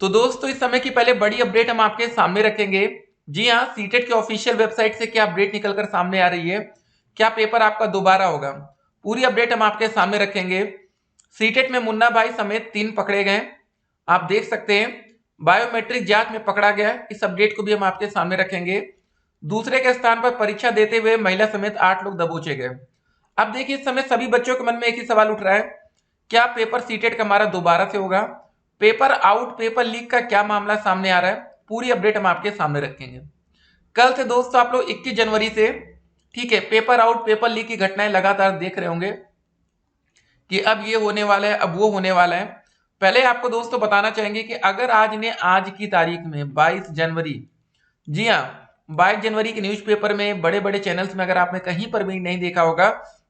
तो दोस्तों इस समय की पहले बड़ी अपडेट हम आपके सामने रखेंगे। जी हाँ, सीटेट के ऑफिशियल वेबसाइट से क्या अपडेट निकलकर सामने आ रही है, क्या पेपर आपका दोबारा होगा, पूरी अपडेट हम आपके सामने रखेंगे। सीटेट में मुन्ना भाई समेत 3 पकड़े गए, आप देख सकते हैं। बायोमेट्रिक जांच में पकड़ा गया, इस अपडेट को भी हम आपके सामने रखेंगे। दूसरे के स्थान पर परीक्षा देते हुए महिला समेत 8 लोग दबोचे गए। अब देखिए, इस समय सभी बच्चों के मन में एक ही सवाल उठ रहा है, क्या पेपर सीटेट का हमारा दोबारा से होगा, पेपर आउट पेपर लीक का क्या मामला सामने आ रहा है, पूरी अपडेट हम आपके सामने रखेंगे। कल से दोस्तों आप लोग 21 जनवरी से, ठीक है, पेपर आउट पेपर लीक की घटनाएं लगातार देख रहे होंगे कि अब ये होने वाला है, अब वो होने वाला है। पहले आपको दोस्तों बताना चाहेंगे कि अगर आज की तारीख में 22 जनवरी, जी हाँ, 22 जनवरी के न्यूज़पेपर में, बड़े बड़े चैनल्स में अगर आपने कहीं पर भी नहीं देखा होगा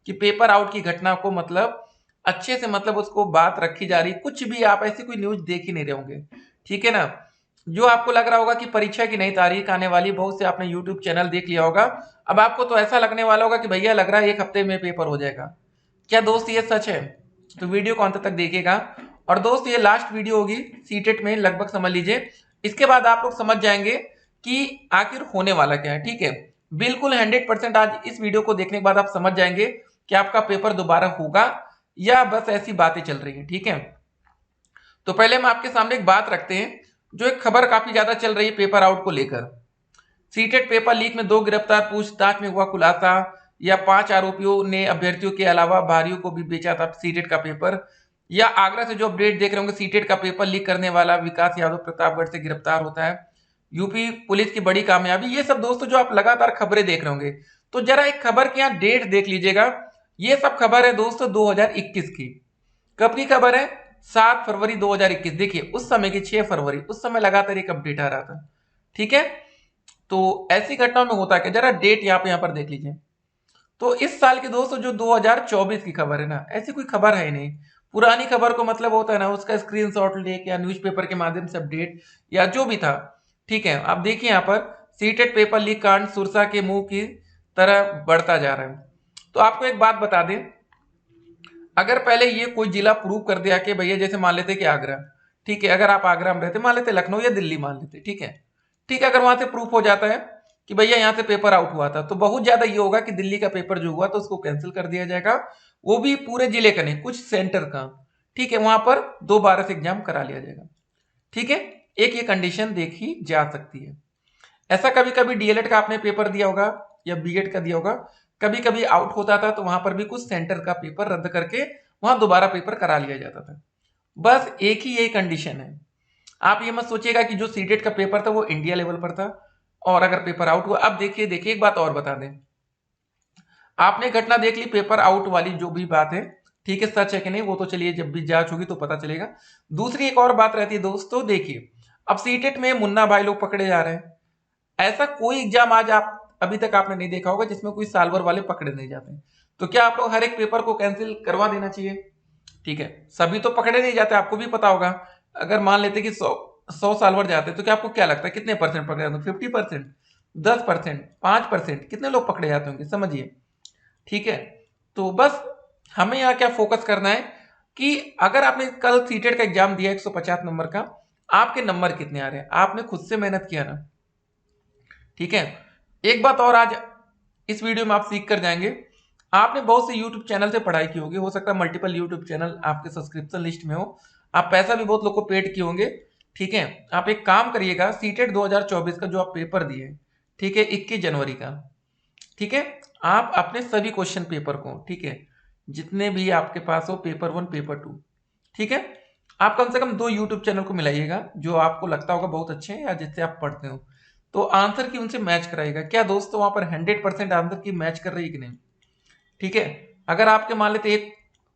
कि पेपर आउट की घटना को मतलब अच्छे से मतलब उसको बात रखी जा रही, कुछ भी आप ऐसी कोई न्यूज देख ही नहीं रहे होंगे, ठीक है ना। जो आपको लग रहा होगा कि परीक्षा की नई तारीख आने वाली, बहुत से आपने यूट्यूब चैनल देख लिया होगा, अब आपको तो ऐसा लगने वाला होगा कि भैया लग रहा है 1 हफ्ते में पेपर हो जाएगा। क्या दोस्त ये सच है? तो वीडियो को अंत तक देखिएगा। और दोस्त ये लास्ट वीडियो होगी सीटेट में, लगभग समझ लीजिए, इसके बाद आप लोग समझ जाएंगे कि आखिर होने वाला क्या है, ठीक है। बिल्कुल 100% आज इस वीडियो को देखने के बाद आप समझ जाएंगे कि आपका पेपर दोबारा होगा या बस ऐसी बातें चल रही हैं, ठीक है। तो पहले हम आपके सामने एक बात रखते हैं, जो एक खबर काफी ज्यादा चल रही है पेपर आउट को लेकर। सीटेट पेपर लीक में 2 गिरफ्तार, पूछताछ में हुआ खुलासा, या 5 आरोपियों ने अभ्यर्थियों के अलावा बाहरियों को भी बेचा था सीटेट का पेपर, या आगरा से जो अपडेट देख रहे होंगे, सीटेट का पेपर लीक करने वाला विकास यादव प्रतापगढ़ से गिरफ्तार होता है, यूपी पुलिस की बड़ी कामयाबी, ये सब दोस्तों जो आप लगातार खबरें देख रहे होंगे। तो जरा एक खबर की यहाँ डेट देख लीजिएगा, ये सब खबर है दोस्तों 2021 की। कब की खबर है? 7 फरवरी 2021। देखिए उस समय की 6 फरवरी, उस समय लगातार एक अपडेट आ रहा था, ठीक है। तो ऐसी घटनाओं में होता है कि जरा डेट यहाँ पर देख लीजिए। तो इस साल के दोस्तों जो 2024 की खबर है ना, ऐसी कोई खबर है ही नहीं। पुरानी खबर को मतलब होता है ना, उसका स्क्रीनशॉट लेके या न्यूज़पेपर के माध्यम से अपडेट या जो भी था, ठीक है। आप देखिए यहाँ पर सीटेट पेपर लीक कांड सुरसा के मुंह की तरह बढ़ता जा रहा है। तो आपको एक बात बता दें, अगर पहले ये कोई जिला प्रूव कर दिया कि भैया, जैसे मान लेते कि आगरा, ठीक है, अगर आप आगरा में रहते, मान लेते लखनऊ या दिल्ली मान लेते, ठीक है, ठीक है, अगर वहां से प्रूफ हो जाता है कि भैया यहाँ से पेपर आउट हुआ था, तो बहुत ज्यादा ये होगा कि दिल्ली का पेपर जो हुआ तो उसको कैंसिल कर दिया जाएगा, वो भी पूरे जिले का नहीं, कुछ सेंटर का, ठीक है, वहां पर दोबारा से एग्जाम करा लिया जाएगा, ठीक है। एक ये कंडीशन देखी जा सकती है। ऐसा कभी कभी डीएलएड का आपने पेपर दिया होगा या बीएड का दिया होगा, कभी कभी आउट होता था तो वहां पर भी कुछ सेंटर का पेपर रद्द करके वहां दोबारा पेपर करा लिया जाता था। बस एक ही यही कंडीशन है। आप ये मत सोचिएगा कि जो सीटेट का पेपर था वो इंडिया लेवल पर था और अगर पेपर आउट हुआ। अब देखिए देखिए एक बात और बता दें, आपने घटना देख ली पेपर आउट वाली, जो भी बात है, ठीक है, सच है कि नहीं वो तो चलिए जब भी जांच होगी तो पता चलेगा। दूसरी एक और बात रहती है दोस्तों, देखिए अब सीटेट में मुन्ना भाई लोग पकड़े जा रहे हैं। ऐसा कोई एग्जाम आज आप अभी तक आपने नहीं देखा होगा जिसमें कोई साल भर वाले पकड़े नहीं जाते हैं। तो क्या आप लोग हर एक पेपर को कैंसिल करवा देना चाहिए? ठीक है, सभी तो पकड़े नहीं जाते, आपको भी पता होगा। अगर मान लेते कि 100 साल भर जाते तो क्या आपको क्या लगता है कितने परसेंट पकड़े जाते होंगे? 50%, 10%, 5%, कितने लोग पकड़े जाते होंगे समझिए, ठीक है। तो बस हमें यहाँ क्या फोकस करना है कि अगर आपने कल सीटेट का एग्जाम दिया 150 नंबर का, आपके नंबर कितने आ रहे हैं, आपने खुद से मेहनत किया ना, ठीक है। एक बात और आज इस वीडियो में आप सीख कर जाएंगे, आपने बहुत से यूट्यूब चैनल से पढ़ाई की होगी, हो सकता है मल्टीपल यूट्यूब चैनल आपके सब्सक्रिप्शन लिस्ट में हो, आप पैसा भी बहुत लोग को पेड किए होंगे, ठीक है। आप एक काम करिएगा, सीटेट 2024 का जो आप पेपर दिए, ठीक है, 21 जनवरी का, ठीक है, आप अपने सभी क्वेश्चन पेपर को, ठीक है, जितने भी आपके पास हो, पेपर 1 पेपर 2, ठीक है, आप कम से कम 2 यूट्यूब चैनल को मिलाइएगा जो आपको लगता होगा बहुत अच्छे हैं या जिससे आप पढ़ते हो, तो आंसर की उनसे मैच कराइएगा। क्या दोस्तों वहां पर 100% आंसर की मैच कर रही है कि नहीं? ठीक है। अगर आपके मान लेते एक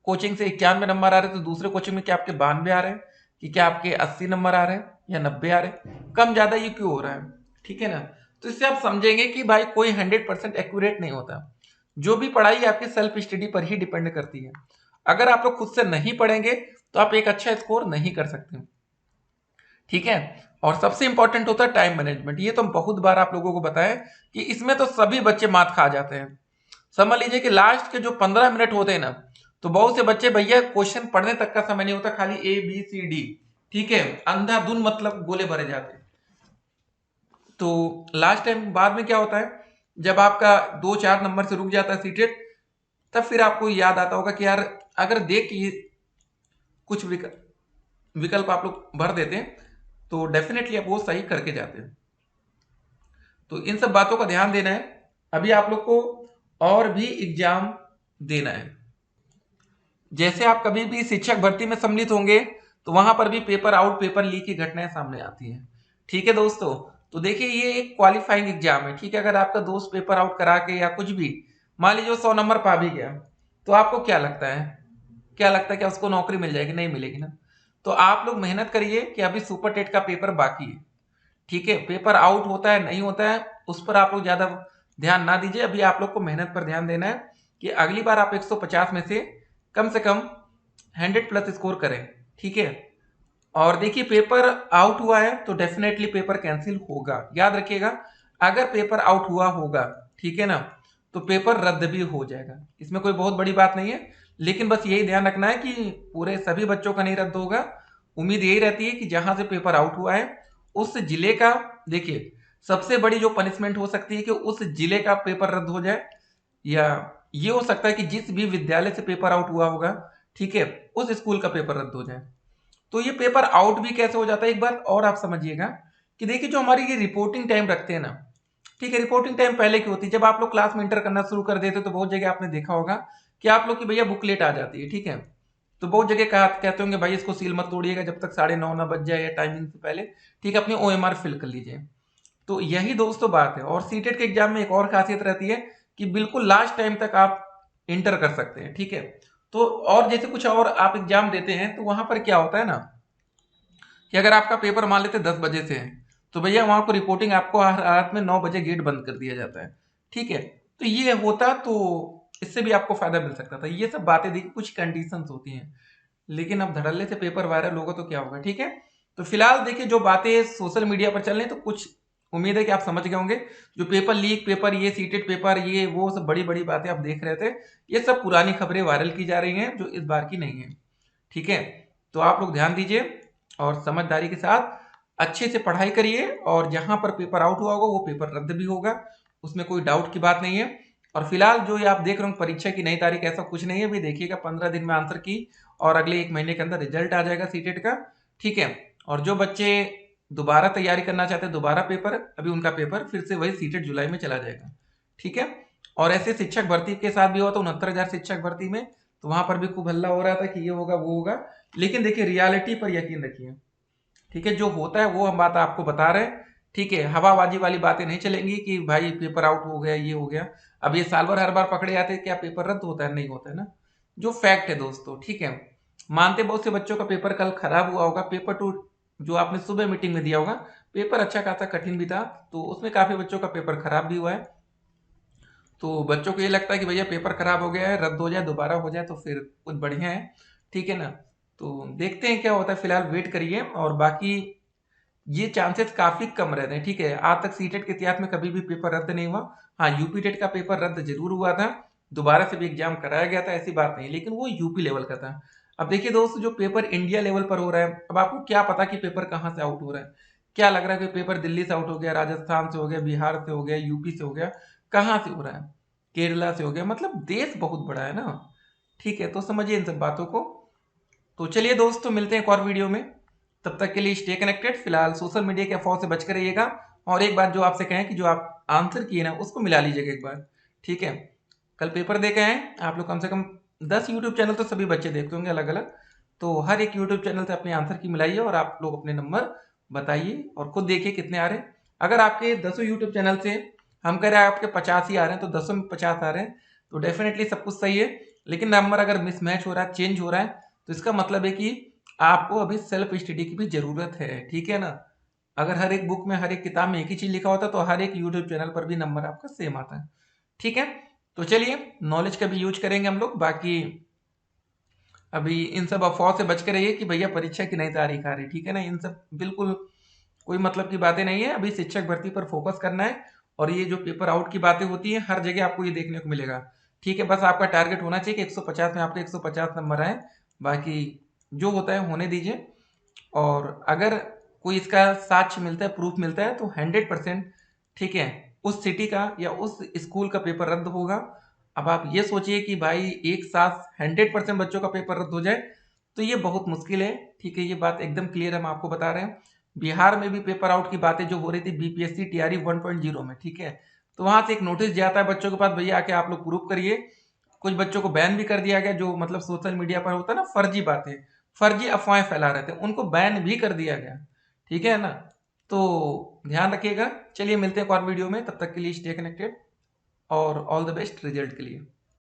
कोचिंग से 91 नंबर आ रहे हैं तो दूसरे कोचिंग में क्या आपके 92 आ रहे हैं, कि क्या आपके 80 नंबर आ रहे हैं या 90 आ रहे हैं, कम ज्यादा ये क्यों हो रहा है, ठीक है ना। तो इससे आप समझेंगे कि भाई कोई 100% एक्यूरेट नहीं होता, जो भी पढ़ाई है आपकी सेल्फ स्टडी पर ही डिपेंड करती है। अगर आप लोग खुद से नहीं पढ़ेंगे तो आप एक अच्छा स्कोर नहीं कर सकते, ठीक है। और सबसे इंपॉर्टेंट होता है टाइम मैनेजमेंट, ये तो बहुत बार आप लोगों को बताया कि इसमें तो सभी बच्चे मात खा जाते हैं। समझ लीजिए कि लास्ट के जो 15 मिनट होते हैं ना, तो बहुत से बच्चे भैया क्वेश्चन पढ़ने तक का समय नहीं होता, खाली ए बी सी डी, ठीक है, अंधाधुन मतलब गोले भरे जाते हैं। तो लास्ट टाइम बाद में क्या होता है, जब आपका 2-4 नंबर से रुक जाता है सीटेट, तब फिर आपको याद आता होगा कि यार अगर देख के कुछ विकल्प आप लोग भर देते हैं तो डेफिनेटली आप वो सही करके जाते हैं। तो इन सब बातों का ध्यान देना है। अभी आप लोग को और भी एग्जाम देना है। जैसे आप कभी भी शिक्षक भर्ती में सम्मिलित होंगे तो वहां पर भी पेपर आउट पेपर लीक की घटनाएं सामने आती हैं। ठीक है दोस्तों, तो देखिए ये एक क्वालिफाइंग एग्जाम है। ठीक है, अगर आपका दोस्त पेपर आउट करा के या कुछ भी मान लीजिए 100 नंबर पा भी गया, तो आपको क्या लगता है, क्या उसको नौकरी मिल जाएगी? नहीं मिलेगी ना। तो आप लोग मेहनत करिए कि अभी सुपर टेट का पेपर बाकी है। ठीक है, पेपर आउट होता है नहीं होता है उस पर आप लोग ज्यादा ध्यान ना दीजिए। अभी आप लोग को मेहनत पर ध्यान देना है कि अगली बार आप 150 में से कम 100+ स्कोर करें। ठीक है, और देखिए पेपर आउट हुआ है तो डेफिनेटली पेपर कैंसिल होगा, याद रखिएगा। अगर पेपर आउट हुआ होगा, ठीक है ना, तो पेपर रद्द भी हो जाएगा। इसमें कोई बहुत बड़ी बात नहीं है, लेकिन बस यही ध्यान रखना है कि पूरे सभी बच्चों का नहीं रद्द होगा। उम्मीद यही रहती है कि जहां से पेपर आउट हुआ है उस जिले का, देखिए सबसे बड़ी जो पनिशमेंट हो सकती है कि उस जिले का पेपर रद्द हो जाए, या ये हो सकता है कि जिस भी विद्यालय से पेपर आउट हुआ होगा, ठीक है, उस स्कूल का पेपर रद्द हो जाए। तो ये पेपर आउट भी कैसे हो जाता है, एक बात और आप समझिएगा कि देखिए जो हमारी ये रिपोर्टिंग टाइम रखते हैं ना, ठीक है, रिपोर्टिंग टाइम पहले की होती है जब आप लोग क्लास में इंटर करना शुरू कर देते तो बहुत जगह आपने देखा होगा कि आप लोग की भैया बुकलेट आ जाती है। ठीक है, तो बहुत जगह कहते होंगे भाई इसको सील मत तोड़िएगा जब तक 9:30 ना बज जाए या टाइमिंग से पहले, ठीक है, अपनी OMR फिल कर लीजिए। तो यही दोस्तों बात है। और सीटेट के एग्जाम में एक और खासियत रहती है कि बिल्कुल लास्ट टाइम तक आप इंटर कर सकते हैं। ठीक है, तो और जैसे कुछ और आप एग्जाम देते हैं तो वहां पर क्या होता है ना कि अगर आपका पेपर मान लेते 10 बजे से है तो भैया वहां को रिपोर्टिंग आपको हर रात में 9 बजे गेट बंद कर दिया जाता है। ठीक है, तो ये होता तो इससे भी आपको फायदा मिल सकता था। ये सब बातें देखिए कुछ कंडीशंस होती हैं, लेकिन अब धड़ल्ले से पेपर वायरल होगा तो क्या होगा। ठीक है, तो फिलहाल देखिए जो बातें सोशल मीडिया पर चल रही हैं तो कुछ उम्मीद है कि आप समझ गए होंगे। जो पेपर लीक पेपर, ये सीटेड पेपर, ये वो सब बड़ी बड़ी बातें आप देख रहे थे, ये सब पुरानी खबरें वायरल की जा रही हैं जो इस बार की नहीं है। ठीक है, तो आप लोग ध्यान दीजिए और समझदारी के साथ अच्छे से पढ़ाई करिए, और जहां पर पेपर आउट हुआ होगा वो पेपर रद्द भी होगा, उसमें कोई डाउट की बात नहीं है। और फिलहाल जो ये आप देख रहे हो परीक्षा की नई तारीख, ऐसा कुछ नहीं है। अभी देखिएगा 15 दिन में आंसर की और अगले 1 महीने के अंदर रिजल्ट आ जाएगा सीटेट का। ठीक है, और जो बच्चे दोबारा तैयारी करना चाहते हैं दोबारा पेपर, अभी उनका पेपर फिर से वही सीटेट जुलाई में चला जाएगा। ठीक है, और ऐसे शिक्षक भर्ती के साथ भी हुआ था 69,000 शिक्षक भर्ती में, तो वहां पर भी खूब हल्ला हो रहा था कि ये होगा वो होगा। लेकिन देखिए रियलिटी पर यकीन रखिए। ठीक है, जो होता है वो हम बात आपको बता रहे हैं। ठीक है, हवाबाजी वाली बातें नहीं चलेंगी कि भाई पेपर आउट हो गया ये हो गया। अब ये साल भर हर बार पकड़े जाते हैं, क्या पेपर रद्द होता है? नहीं होता है ना, जो फैक्ट है दोस्तों। ठीक है, मानते बहुत से बच्चों का पेपर कल खराब हुआ होगा, पेपर टू जो आपने सुबह मीटिंग में दिया होगा, पेपर अच्छा खासा कठिन भी था, तो उसमें काफी बच्चों का पेपर खराब भी हुआ है। तो बच्चों को ये लगता है कि भैया पेपर खराब हो गया है, रद्द हो जाए दोबारा हो जाए तो फिर कुछ बढ़िया है। ठीक है ना, तो देखते हैं क्या होता है, फिलहाल वेट करिए। और बाकी ये चांसेस काफी कम रहते हैं। ठीक है, आज तक सीटेट के इतिहास में कभी भी पेपर रद्द नहीं हुआ। हाँ, यूपी टेट का पेपर रद्द जरूर हुआ था, दोबारा से भी एग्जाम कराया गया था, ऐसी बात नहीं, लेकिन वो यूपी लेवल का था। अब देखिए दोस्त, जो पेपर इंडिया लेवल पर हो रहा है, अब आपको क्या पता कि पेपर कहाँ से आउट हो रहा है? क्या लग रहा है कि पेपर दिल्ली से आउट हो गया, राजस्थान से हो गया, बिहार से हो गया, यूपी से हो गया? कहाँ से हो रहा है? केरला से हो गया। मतलब देश बहुत बड़ा है ना। ठीक है, तो समझिए इन सब बातों को। तो चलिए दोस्तों, मिलते हैं एक और वीडियो में। तब तक के लिए स्टे कनेक्टेड। फिलहाल सोशल मीडिया के अफवाह से बच कर रहिएगा। और एक बात जो आपसे कहें कि जो आप आंसर किए ना उसको मिला लीजिएगा एक बार। ठीक है, कल पेपर दे के आए आप लोग, कम से कम 10 यूट्यूब चैनल तो सभी बच्चे देखते होंगे अलग अलग, तो हर एक यूट्यूब चैनल से अपने आंसर की मिलाइए और आप लोग अपने नंबर बताइए और खुद देखिए कितने आ रहे हैं। अगर आपके 10 यूट्यूब चैनल से हम कह रहे हैं आपके 50 ही आ रहे हैं, तो 10 में 50 आ रहे हैं, तो डेफिनेटली सब कुछ सही है। लेकिन नंबर अगर मिसमैच हो रहा है, चेंज हो रहा है, तो इसका मतलब है कि आपको अभी सेल्फ स्टडी की भी जरूरत है। ठीक है ना, अगर हर एक बुक में हर एक किताब में एक ही चीज लिखा होता तो हर एक यूट्यूब चैनल पर भी नंबर आपका सेम आता है। ठीक है, तो चलिए नॉलेज का भी यूज करेंगे हम लोग। बाकी अभी इन सब अफवाह से बच के रहिए कि भैया परीक्षा की नई तारीख आ रही। ठीक है ना, इन सब बिल्कुल कोई मतलब की बातें नहीं है। अभी शिक्षक भर्ती पर फोकस करना है, और ये जो पेपर आउट की बातें होती हैं हर जगह आपको ये देखने को मिलेगा। ठीक है, बस आपका टारगेट होना चाहिए कि 150 में आपके 150 नंबर आए, बाकी जो होता है होने दीजिए। और अगर कोई इसका साक्ष्य मिलता है, प्रूफ मिलता है, तो 100% ठीक है, उस सिटी का या उस स्कूल का पेपर रद्द होगा। अब आप ये सोचिए कि भाई एक साथ 100% बच्चों का पेपर रद्द हो जाए, तो ये बहुत मुश्किल है। ठीक है, ये बात एकदम क्लियर हम आपको बता रहे हैं। बिहार में भी पेपर आउट की बातें जो हो रही थी बीपीएससी टीआरई 1.0 में, ठीक है, तो वहां से एक नोटिस जाता है बच्चों के पास, भैया आके आप लोग प्रूफ करिए। कुछ बच्चों को बैन भी कर दिया गया, जो मतलब सोशल मीडिया पर होता है ना फर्जी बातें, फर्जी अफवाहें फैला रहे थे, उनको बैन भी कर दिया गया। ठीक है ना, तो ध्यान रखिएगा। चलिए मिलते हैं एक और वीडियो में, तब तक के लिए स्टे कनेक्टेड और ऑल द बेस्ट रिजल्ट के लिए।